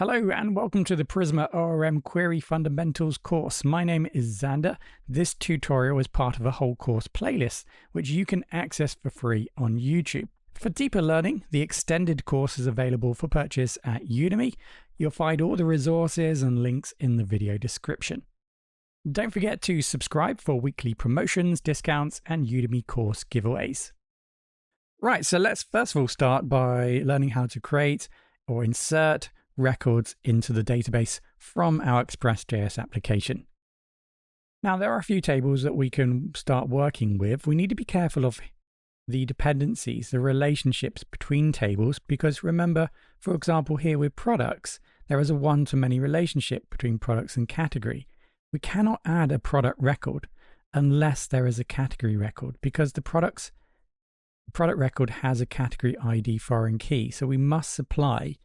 Hello and welcome to the Prisma ORM Query Fundamentals course. My name is Xander. This tutorial is part of a whole course playlist, which you can access for free on YouTube. For deeper learning, the extended course is available for purchase at Udemy. You'll find all the resources and links in the video description. Don't forget to subscribe for weekly promotions, discounts, and Udemy course giveaways. Right, so let's first of all start by learning how to create or insert records into the database from our Express.js application. Now, there are a few tables that we can start working with. We need to be careful of the dependencies, the relationships between tables, because remember, for example, here with products, there is a one-to-many relationship between products and category. We cannot add a product record unless there is a category record, because the product record has a category ID foreign key. So we must supply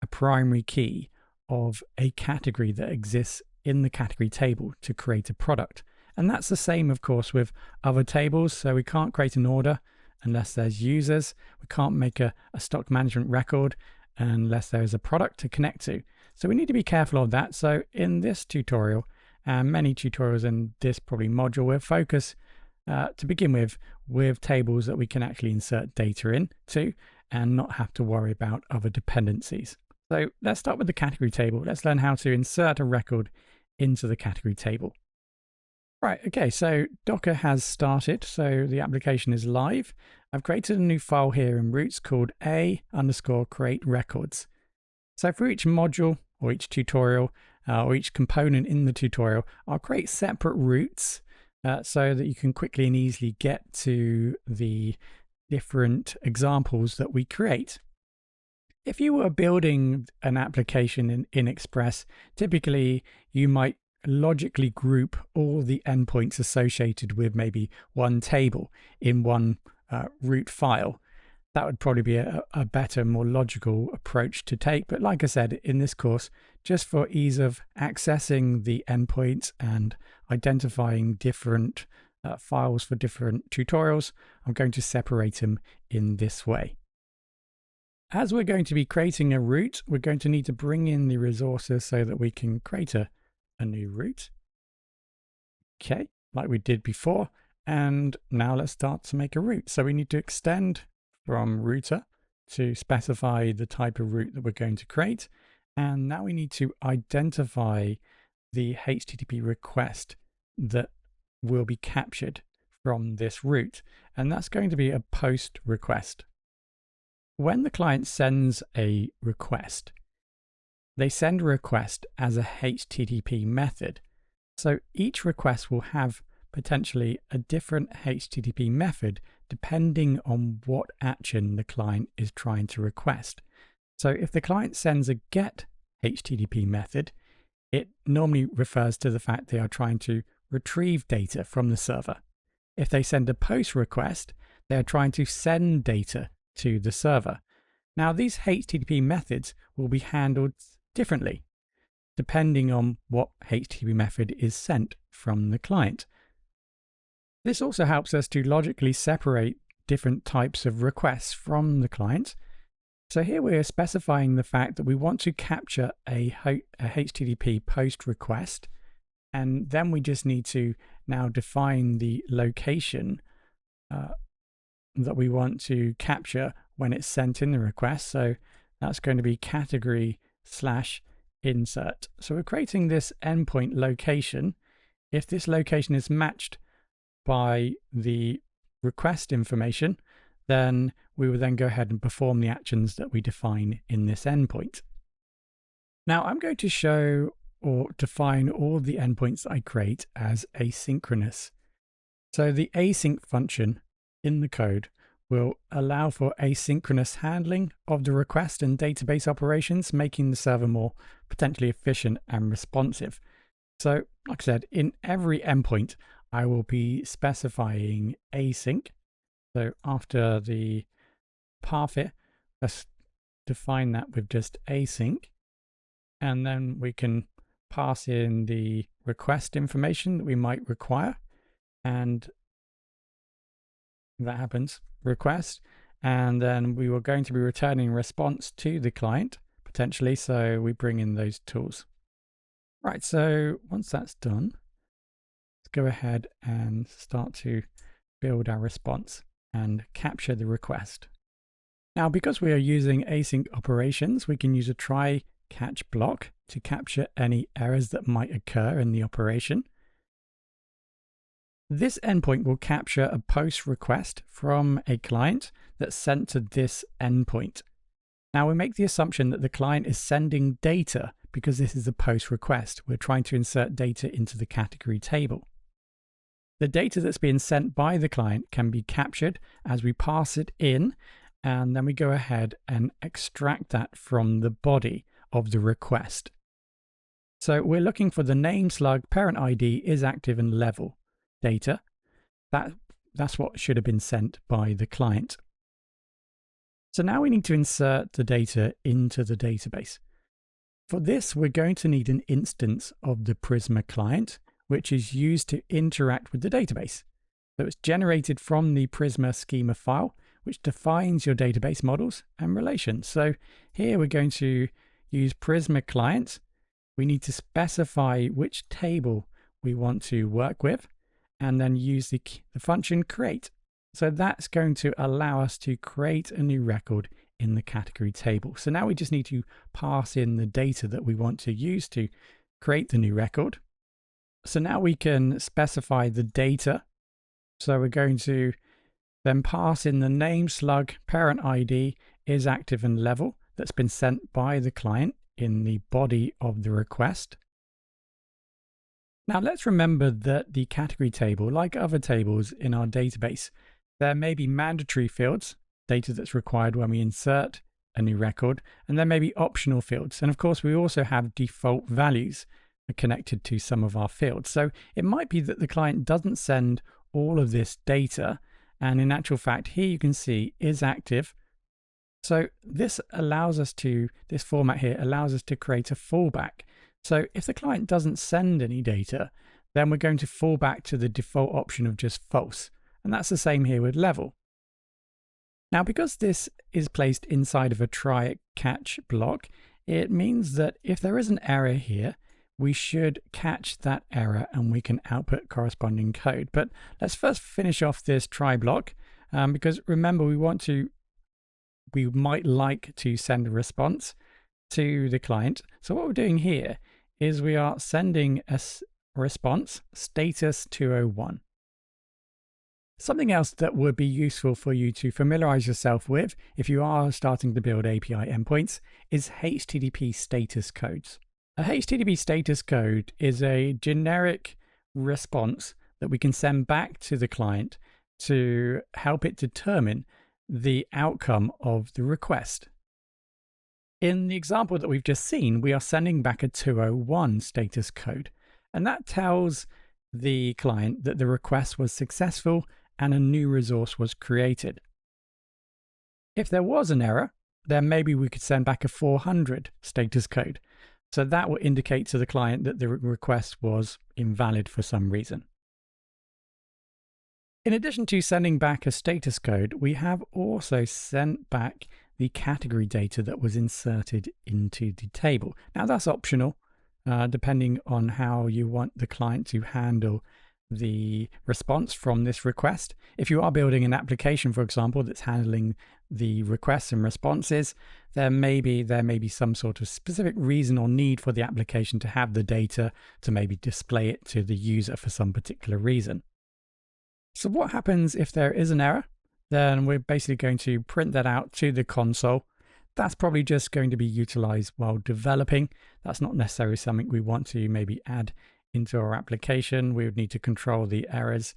a primary key of a category that exists in the category table to create a product. And that's the same, of course, with other tables. So we can't create an order unless there's users. We can't make a stock management record unless there is a product to connect to. So we need to be careful of that. So in this tutorial, and many tutorials in this probably module, we'll focus to begin with tables that we can actually insert data into and not have to worry about other dependencies. So let's start with the category table. Let's learn how to insert a record into the category table. Right, okay, so Docker has started, so the application is live. I've created a new file here in routes called a_create records. So for each module or each tutorial or each component in the tutorial, I'll create separate routes so that you can quickly and easily get to the different examples that we create. If you were building an application in Express, typically you might logically group all the endpoints associated with maybe one table in one root file. That would probably be a better, more logical approach to take. But like I said, in this course, just for ease of accessing the endpoints and identifying different files for different tutorials, I'm going to separate them in this way. As we're going to be creating a route, we're going to need to bring in the resources so that we can create a new route. Okay, like we did before. And now let's start to make a route. So we need to extend from router to specify the type of route that we're going to create. And now we need to identify the HTTP request that will be captured from this route. And that's going to be a post request. When the client sends a request, they send a request as a HTTP method. So each request will have potentially a different HTTP method depending on what action the client is trying to request. So if the client sends a get HTTP method, it normally refers to the fact they are trying to retrieve data from the server. If they send a post request, they are trying to send data to the server. Now, these HTTP methods will be handled differently depending on what HTTP method is sent from the client. This also helps us to logically separate different types of requests from the client. So here we're specifying the fact that we want to capture a HTTP post request, and then we just need to now define the location that we want to capture when it's sent in the request. So that's going to be category/insert. So we're creating this endpoint location. If this location is matched by the request information, then we will then go ahead and perform the actions that we define in this endpoint. Now I'm going to show or define all of the endpoints that I create as asynchronous. So the async function in the code will allow for asynchronous handling of the request and database operations, making the server more potentially efficient and responsive. So like I said, in every endpoint, I will be specifying async. So after the path it, let's define that with just async. And then we can pass in the request information that we might require. And that happens, request. And then we were going to be returning response to the client, potentially, so we bring in those tools. Right, so once that's done, let's go ahead and start to build our response and capture the request. Now, because we are using async operations, we can use a try catch block to capture any errors that might occur in the operation. This endpoint will capture a post request from a client that's sent to this endpoint. Now we make the assumption that the client is sending data because this is a post request. We're trying to insert data into the category table. The data that's being sent by the client can be captured as we pass it in, and then we go ahead and extract that from the body of the request. So we're looking for the name slug, parent ID, is active, and level data. That's what should have been sent by the client. So now we need to insert the data into the database. For this, we're going to need an instance of the Prisma client, which is used to interact with the database. So it's generated from the Prisma schema file, which defines your database models and relations. So here we're going to use Prisma client. We need to specify which table we want to work with, and then use the function create. So that's going to allow us to create a new record in the category table. So now we just need to pass in the data that we want to use to create the new record. So now we can specify the data. So we're going to then pass in the name slug, parent ID, is active, and level that's been sent by the client in the body of the request. Now let's remember that the category table, like other tables in our database, there may be mandatory fields, data that's required when we insert a new record, and there may be optional fields. And of course, we also have default values connected to some of our fields. So it might be that the client doesn't send all of this data, and in actual fact, here you can see is active. So this format here allows us to create a fallback. So if the client doesn't send any data, then we're going to fall back to the default option of just false. And that's the same here with level. Now, because this is placed inside of a try catch block, it means that if there is an error here, we should catch that error and we can output corresponding code. But let's first finish off this try block, because remember, we might like to send a response to the client. So what we're doing here is we are sending a response status 201. Something else that would be useful for you to familiarize yourself with if you are starting to build API endpoints is HTTP status codes. A HTTP status code is a generic response that we can send back to the client to help it determine the outcome of the request. In the example that we've just seen, we are sending back a 201 status code, and that tells the client that the request was successful and a new resource was created. If there was an error, then maybe we could send back a 400 status code. So that will indicate to the client that the request was invalid for some reason. In addition to sending back a status code, we have also sent back the category data that was inserted into the table. Now that's optional, depending on how you want the client to handle the response from this request. If you are building an application, for example, that's handling the requests and responses, there may be some sort of specific reason or need for the application to have the data to maybe display it to the user for some particular reason. So what happens if there is an error? Then we're basically going to print that out to the console. That's probably just going to be utilized while developing. That's not necessarily something we want to maybe add into our application. We would need to control the errors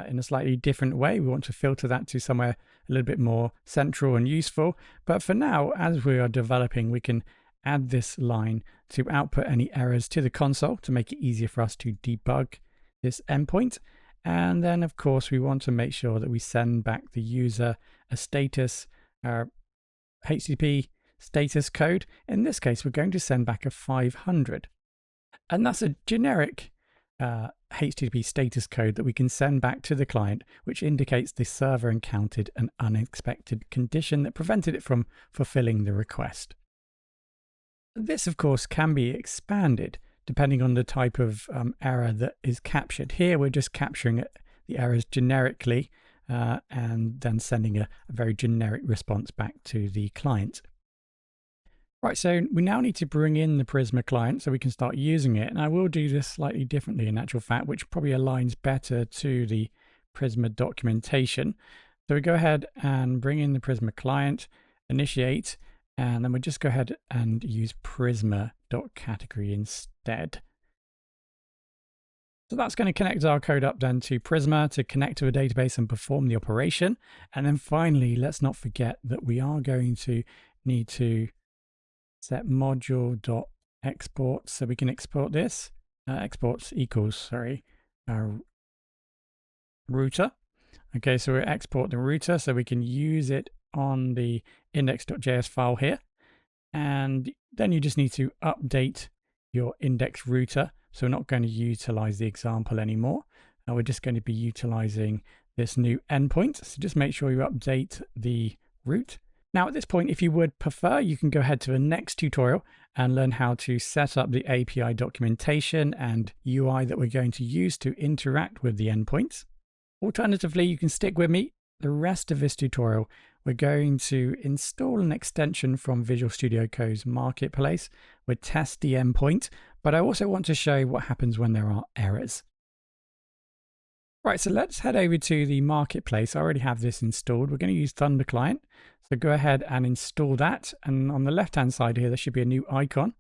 in a slightly different way. We want to filter that to somewhere a little bit more central and useful. But for now, as we are developing, we can add this line to output any errors to the console to make it easier for us to debug this endpoint. And then, of course, we want to make sure that we send back the user a status, HTTP status code. In this case, we're going to send back a 500. And that's a generic HTTP status code that we can send back to the client, which indicates the server encountered an unexpected condition that prevented it from fulfilling the request. This, of course, can be expanded depending on the type of error that is captured. Here, we're just capturing the errors generically and then sending a very generic response back to the client. Right, so we now need to bring in the Prisma client so we can start using it. And I will do this slightly differently in actual fact, which probably aligns better to the Prisma documentation. So we go ahead and bring in the Prisma client, initiate, and then we just go ahead and use Prisma.category instead. So that's going to connect our code up then to Prisma to connect to a database and perform the operation. And then finally, let's not forget that we are going to need to set module.export so we can export this. Exports equals, sorry, router. Okay, so we export the router so we can use it on the index.js file here. And then you just need to update your index router. So we're not going to utilize the example anymore. We're just going to be utilizing this new endpoint. So just make sure you update the root. Now at this point, if you would prefer, you can go ahead to the next tutorial and learn how to set up the API documentation and UI that we're going to use to interact with the endpoints. Alternatively, you can stick with me. The rest of this tutorial, we're going to install an extension from Visual Studio Code's marketplace. We'll test the endpoint, but I also want to show you what happens when there are errors. Right, so let's head over to the marketplace. I already have this installed. We're going to use Thunder Client. So go ahead and install that. And on the left-hand side here, there should be a new icon,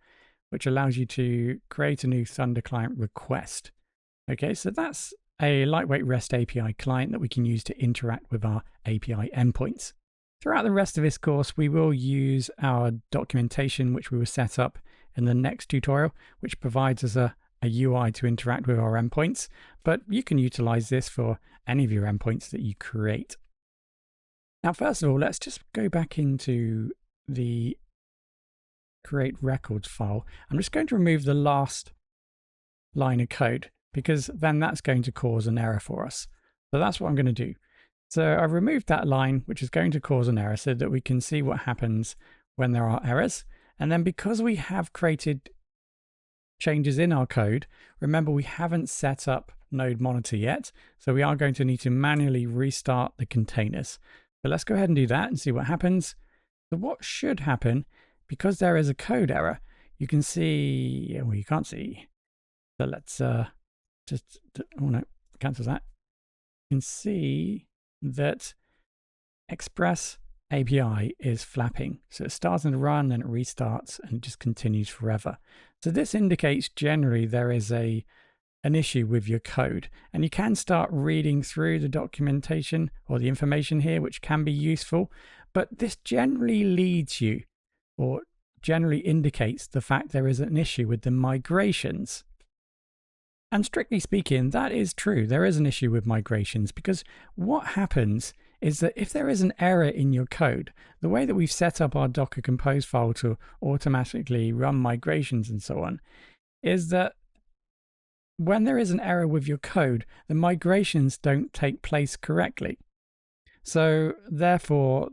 which allows you to create a new Thunder Client request. Okay, so that's a lightweight REST API client that we can use to interact with our API endpoints. Throughout the rest of this course, we will use our documentation, which we will set up in the next tutorial, which provides us a UI to interact with our endpoints, but you can utilize this for any of your endpoints that you create. Now, first of all, let's just go back into the create records file. I'm just going to remove the last line of code because then that's going to cause an error for us. So that's what I'm going to do. So I've removed that line, which is going to cause an error so that we can see what happens when there are errors. And then because we have created changes in our code, remember we haven't set up node monitor yet. So we are going to need to manually restart the containers. So let's go ahead and do that and see what happens. So what should happen, because there is a code error, you can see, well, you can't see. So let's oh no, cancel that. You can see that Express API is flapping. So it starts to run, then it restarts, and it just continues forever. So this indicates generally there is an issue with your code. And you can start reading through the documentation or the information here, which can be useful. But this generally leads you, or generally indicates the fact there is an issue with the migrations. And strictly speaking, that is true. There is an issue with migrations because what happens is that if there is an error in your code, the way that we've set up our Docker Compose file to automatically run migrations and so on, is that when there is an error with your code, the migrations don't take place correctly. So therefore,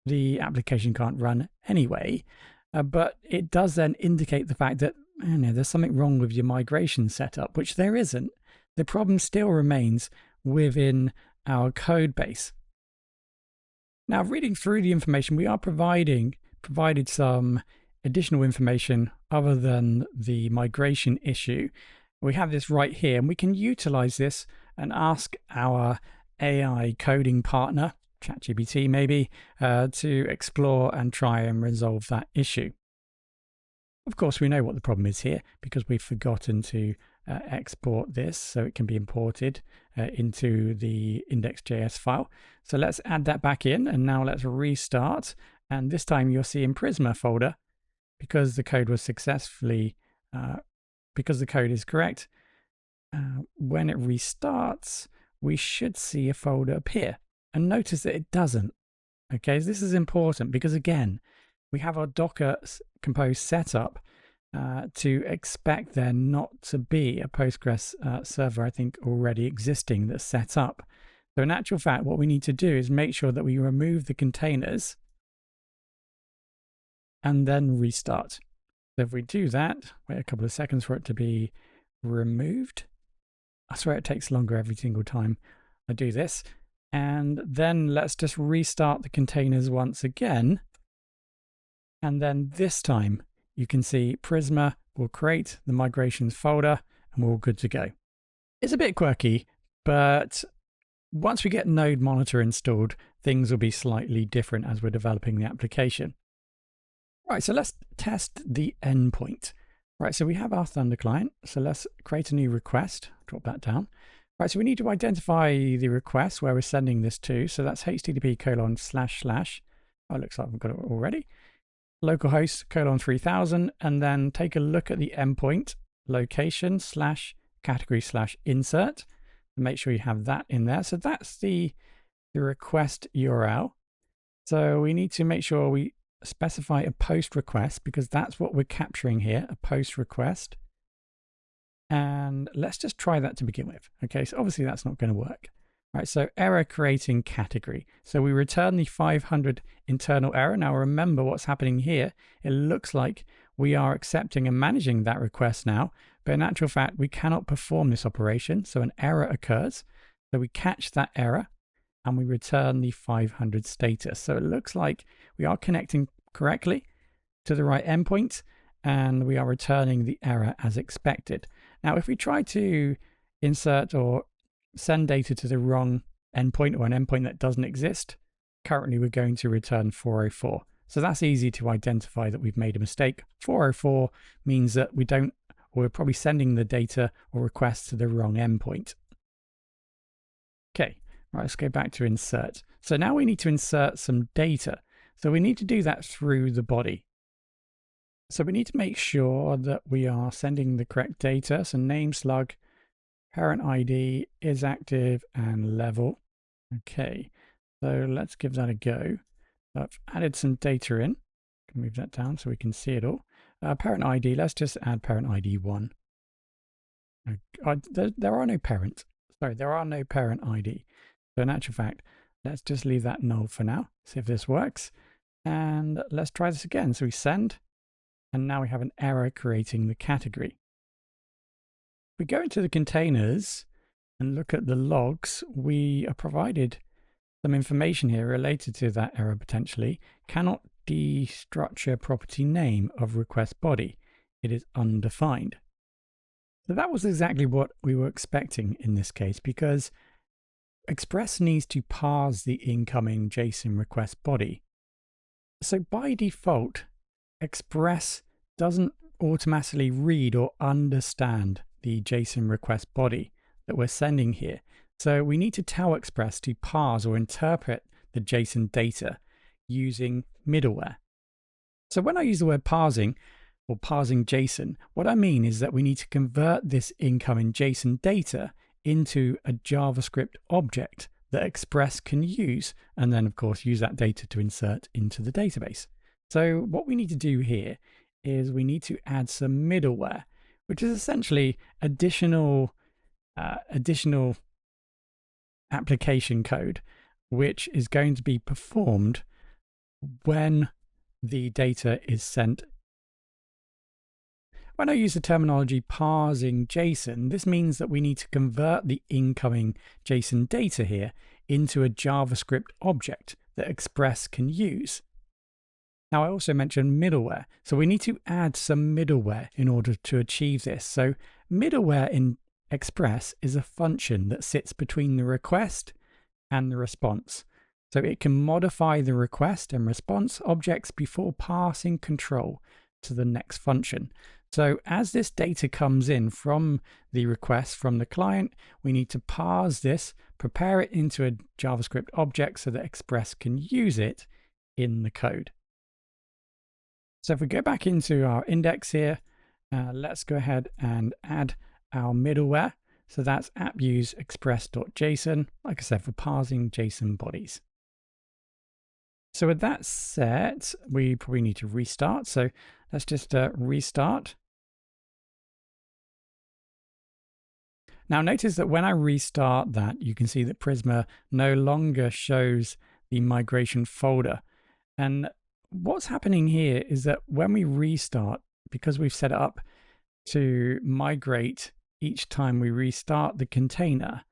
the application can't run anyway, but it does then indicate the fact that there's something wrong with your migration setup, which there isn't. The problem still remains within our code base. Now, reading through the information, we are provided some additional information other than the migration issue. We have this right here, and we can utilize this and ask our AI coding partner, ChatGPT maybe, to explore and try and resolve that issue. Of course, we know what the problem is here because we've forgotten to export this so it can be imported into the index.js file. So let's add that back in, and now let's restart. And this time you'll see in Prisma folder, because the code was successfully, because the code is correct, when it restarts, we should see a folder appear. And notice that it doesn't. Okay, so this is important because again, we have our Docker Compose setup to expect there not to be a Postgres server, I think, already existing that's set up. So in actual fact, what we need to do is make sure that we remove the containers and then restart. So if we do that, wait a couple of seconds for it to be removed. I swear it takes longer every single time I do this. And then let's just restart the containers once again. And then this time you can see Prisma will create the migrations folder and we're all good to go. It's a bit quirky, but once we get Node Monitor installed, things will be slightly different as we're developing the application. Right, so let's test the endpoint. Right, so we have our Thunder client. So let's create a new request, drop that down. Right, so we need to identify the request where we're sending this to. So that's http://. Oh, it looks like we've got it already. Localhost :3000, and then take a look at the endpoint location /category/insert and make sure you have that in there. So that's the request URL. So we need to make sure we specify a post request because that's what we're capturing here, a post request. And let's just try that to begin with. Okay, so obviously that's not going to work. All right, so error creating category. So we return the 500 internal error. Now remember what's happening here. It looks like we are accepting and managing that request now, but in actual fact, we cannot perform this operation. So an error occurs. So we catch that error and we return the 500 status. So it looks like we are connecting correctly to the right endpoint and we are returning the error as expected. Now, if we try to insert or send data to the wrong endpoint or an endpoint that doesn't exist, currently we're going to return 404. So that's easy to identify that we've made a mistake. 404 means that we're probably sending the data or request to the wrong endpoint. Okay, right, let's go back to insert. So now we need to insert some data. So we need to do that through the body. So we need to make sure that we are sending the correct data. So name slug, parent ID is active and level. Okay, so let's give that a go. I've added some data in. Can move that down so we can see it all. Parent ID, let's just add parent ID 1. There are no parent. Sorry, there are no parent ID. So in actual fact, let's just leave that null for now. See if this works. And let's try this again. So we send, and now we have an error creating the category. If we go into the containers and look at the logs, we are provided some information here related to that error potentially. Cannot destructure property name of request body. It is undefined. So that was exactly what we were expecting in this case, because Express needs to parse the incoming JSON request body. So by default, Express doesn't automatically read or understand the JSON request body that we're sending here. So we need to tell Express to parse or interpret the JSON data using middleware. So when I use the word parsing or parsing JSON, what I mean is that we need to convert this incoming JSON data into a JavaScript object that Express can use, and then of course use that data to insert into the database. So what we need to do here is we need to add some middleware, which is essentially additional application code, which is going to be performed when the data is sent. When I use the terminology parsing JSON, this means that we need to convert the incoming JSON data here into a JavaScript object that Express can use. Now, I also mentioned middleware. So we need to add some middleware in order to achieve this. So middleware in Express is a function that sits between the request and the response. So it can modify the request and response objects before passing control to the next function. So as this data comes in from the request from the client, we need to parse this, prepare it into a JavaScript object so that Express can use it in the code. So if we go back into our index here, let's go ahead and add our middleware. So that's app_use_express.json, like I said, for parsing JSON bodies. So with that set, we probably need to restart. So let's just restart. Now notice that when I restart that, you can see that Prisma no longer shows the migration folder. And what's happening here is that when we restart, because we've set it up to migrate each time we restart the container,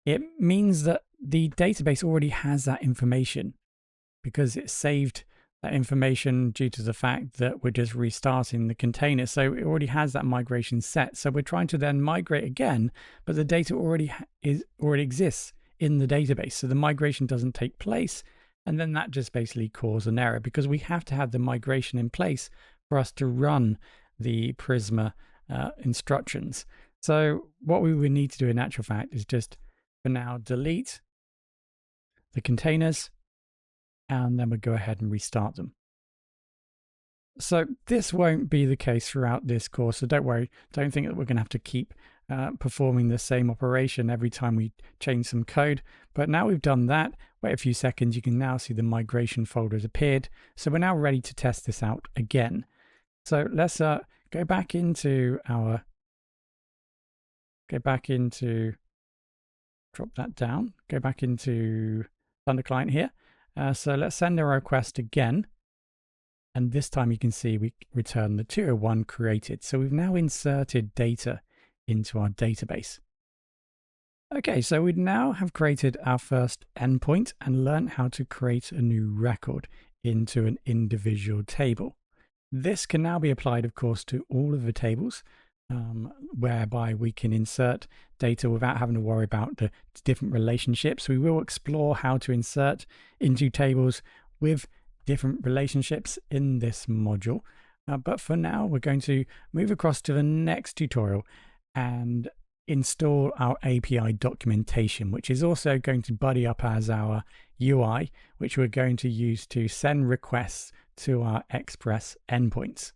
it means that the database already has that information because it saved that information due to the fact that we're just restarting the container. So it already has that migration set. So we're trying to then migrate again, but the data already exists in the database. So the migration doesn't take place. And then that just basically causes an error because we have to have the migration in place for us to run the Prisma instructions. So what we would need to do in actual fact is just for now delete the containers, and then we'll go ahead and restart them. So this won't be the case throughout this course, so don't worry, don't think that we're going to have to keep performing the same operation every time we change some code. But now we've done that, wait a few seconds, you can now see the migration folder has appeared. So we're now ready to test this out again. So let's go back into drop that down, go back into Thunder Client here. So let's send a request again. And this time you can see we return the 201 created. So we've now inserted data into our database. Okay, so we now have created our first endpoint and learned how to create a new record into an individual table. This can now be applied, of course, to all of the tables, whereby we can insert data without having to worry about the different relationships. We will explore how to insert into tables with different relationships in this module. But for now, we're going to move across to the next tutorial and install our API documentation, which is also going to buddy up as our UI, which we're going to use to send requests to our Express endpoints.